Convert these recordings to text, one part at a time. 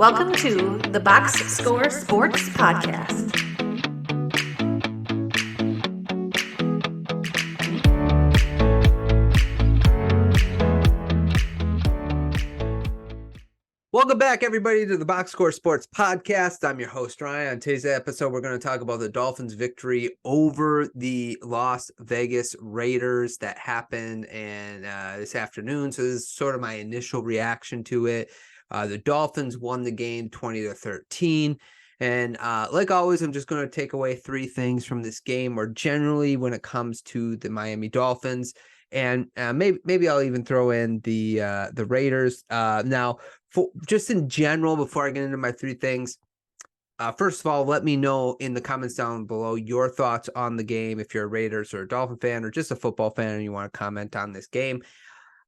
Welcome to the Box Score Sports Podcast. Welcome back, everybody, to the Box Score Sports Podcast. I'm your host, Ryan. On today's episode, we're going to talk about the Dolphins' victory over the Las Vegas Raiders that happened this afternoon. So this is sort of my initial reaction to it. The Dolphins won the game 20-13. And like always, I'm just going to take away three things from this game, or generally when it comes to the Miami Dolphins. And maybe I'll even throw in the Raiders. Now, just in general, before I get into my three things, first of all, let me know in the comments down below your thoughts on the game. If you're a Raiders or a Dolphin fan or just a football fan and you want to comment on this game.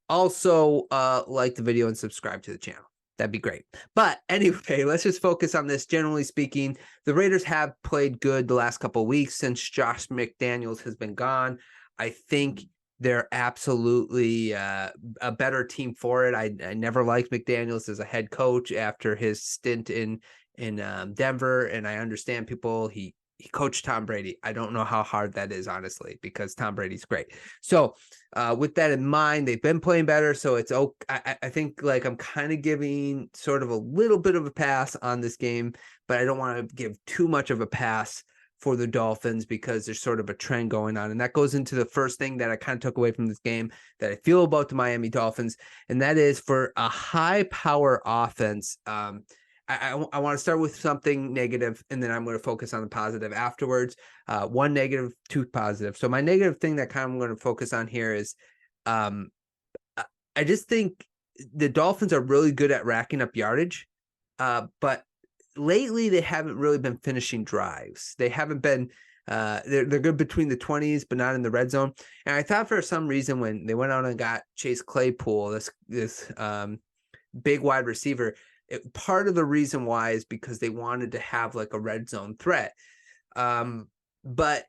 Also, like the video and subscribe to the channel. That'd be great. But anyway, let's just focus on this. Generally speaking, the Raiders have played good the last couple of weeks since Josh McDaniels has been gone. I think they're absolutely a better team for it. I never liked McDaniels as a head coach after his stint in Denver, and I understand people. He coached Tom Brady. I don't know how hard that is, honestly, because Tom Brady's great. So with that in mind, they've been playing better. So it's okay. I think like I'm kind of giving sort of a little bit of a pass on this game, but I don't want to give too much of a pass for the Dolphins because there's sort of a trend going on. And that goes into the first thing that I kind of took away from this game that I feel about the Miami Dolphins. And that is for a high power offense. I want to start with something negative, and then I'm going to focus on the positive afterwards. One negative, two positive. So my negative thing that kind of I'm going to focus on here is I just think the Dolphins are really good at racking up yardage, but lately they haven't really been finishing drives. They haven't been they're good between the 20s, but not in the red zone. And I thought for some reason when they went out and got Chase Claypool, this big wide receiver, part of the reason why is because they wanted to have like a red zone threat. But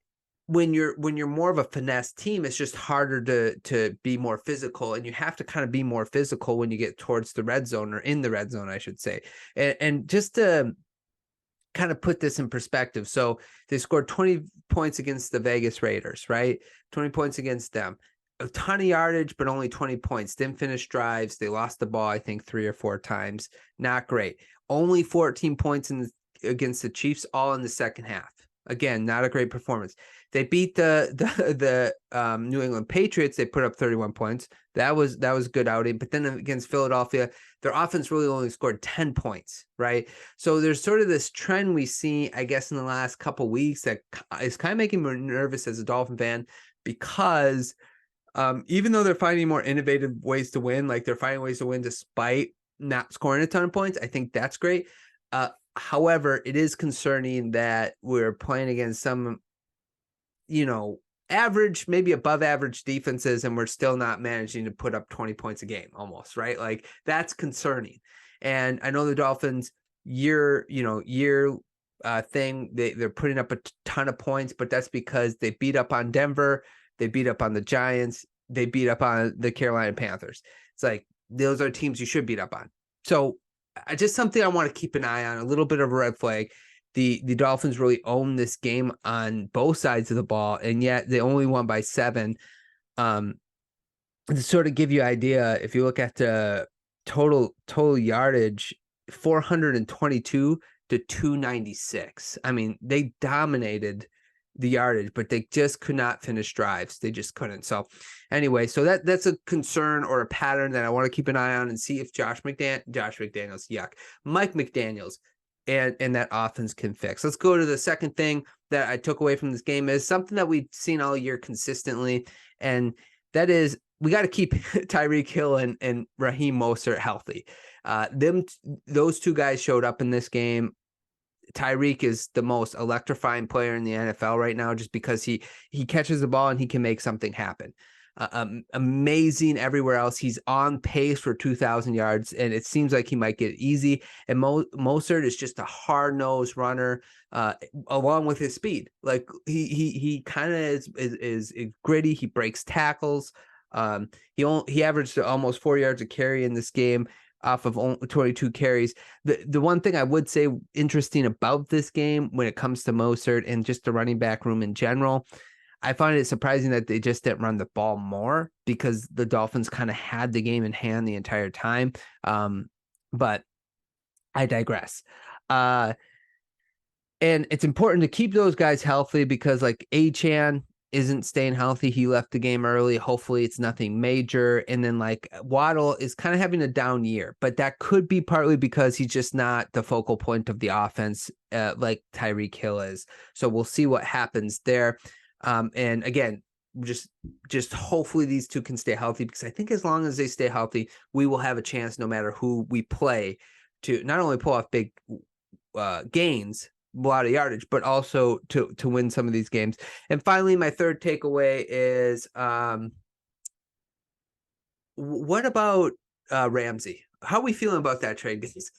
when you're more of a finesse team, it's just harder to be more physical, and you have to kind of be more physical when you get towards the red zone, or in the red zone, I should say. And just to kind of put this in perspective, so they scored 20 points against the Vegas Raiders, right? 20 points against them. A ton of yardage, but only 20 points. Didn't finish drives. They lost the ball, I think, 3 or 4 times. Not great. Only 14 points against the Chiefs, all in the second half. Again, not a great performance. They beat the New England Patriots. They put up 31 points. That was a good outing. But then against Philadelphia, their offense really only scored 10 points, right? So there's sort of this trend we see, I guess, in the last couple weeks that is kind of making me nervous as a Dolphin fan, because even though they're finding more innovative ways to win, like they're finding ways to win despite not scoring a ton of points, I think that's great. However, it is concerning that we're playing against some, average, maybe above average defenses, and we're still not managing to put up 20 points a game almost, right? Like that's concerning. And I know the Dolphins year thing, they're putting up a ton of points, but that's because they beat up on Denver. They beat up on the Giants. They beat up on the Carolina Panthers. It's like, those are teams you should beat up on. So just something I want to keep an eye on, a little bit of a red flag. The Dolphins really own this game on both sides of the ball, and yet they only won by 7. To sort of give you an idea, if you look at the total yardage, 422 to 296. I mean, they dominated the yardage, but they just could not finish drives. They just couldn't. So anyway, so that's a concern or a pattern that I want to keep an eye on and see if Mike McDaniels and that offense can fix. Let's go to the second thing that I took away from this game, is something that we've seen all year consistently, and that is we got to keep Tyreek Hill and Raheem Mostert healthy. Those two guys showed up in this game. Tyreek is the most electrifying player in the NFL right now, just because he catches the ball and he can make something happen. Amazing everywhere else. He's on pace for 2,000 yards, and it seems like he might get easy. And Mostert is just a hard-nosed runner, along with his speed. Like he kind of is gritty. He breaks tackles. He averaged almost 4 yards a carry in this game. off of only 22 carries. The one thing I would say interesting about this game when it comes to Mostert and just the running back room in general, I find it surprising that they just didn't run the ball more because the Dolphins kind of had the game in hand the entire time. But I digress. And it's important to keep those guys healthy because like Achane isn't staying healthy. He left the game early. Hopefully it's nothing major. And then like Waddle is kind of having a down year, but that could be partly because he's just not the focal point of the offense like Tyreek Hill is. So we'll see what happens there. And again, just hopefully these two can stay healthy because I think as long as they stay healthy, we will have a chance no matter who we play to not only pull off big gains, a lot of yardage, but also to win some of these games. And finally, my third takeaway is what about Ramsey? How are we feeling about that trade? Because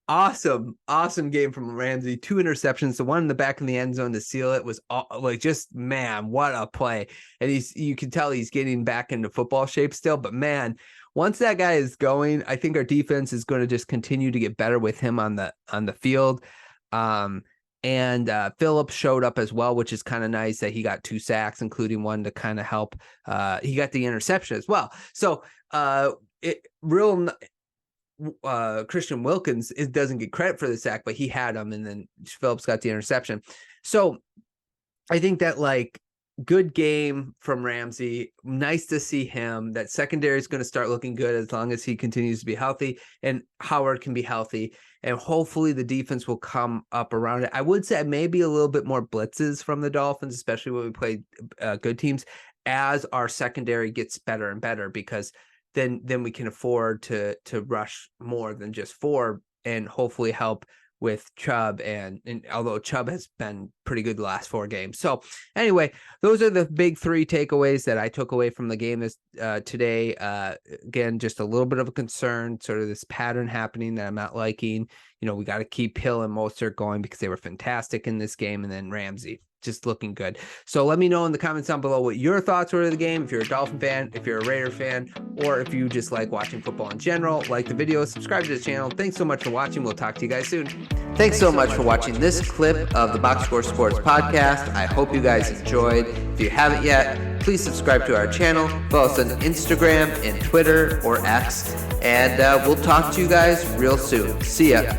awesome game from Ramsey. 2 interceptions, the one in the back in the end zone to seal it was like just, man, what a play. And you can tell he's getting back into football shape still, but man, once that guy is going, I think our defense is going to just continue to get better with him on the field. And Phillips showed up as well, which is kind of nice that he got 2 sacks, including one to kind of help. He got the interception as well. So Christian Wilkins doesn't get credit for the sack, but he had him, and then Phillips got the interception. So I think that like good game from Ramsey. Nice to see him. That secondary is going to start looking good as long as he continues to be healthy and Howard can be healthy. And hopefully the defense will come up around it. I would say maybe a little bit more blitzes from the Dolphins, especially when we play good teams, as our secondary gets better and better, because then we can afford to rush more than just 4 and hopefully help with Chubb, and although Chubb has been pretty good the last 4 games. So anyway, those are the big 3 takeaways that I took away from the game today. Again, just a little bit of a concern, sort of this pattern happening that I'm not liking. You know, we got to keep Hill and Mostert going because they were fantastic in this game, and then Ramsey just looking good. So let me know in the comments down below what your thoughts were of the game. If you're a Dolphin fan, if you're a Raider fan, or if you just like watching football in general, like the video, subscribe to the channel. Thanks so much for watching. We'll talk to you guys soon. Thanks so much for watching this clip of the Box Score Sports podcast. I hope you guys enjoyed. If you haven't yet, please subscribe to our channel. Follow us on Instagram and Twitter or X. And we'll talk to you guys real soon. See ya.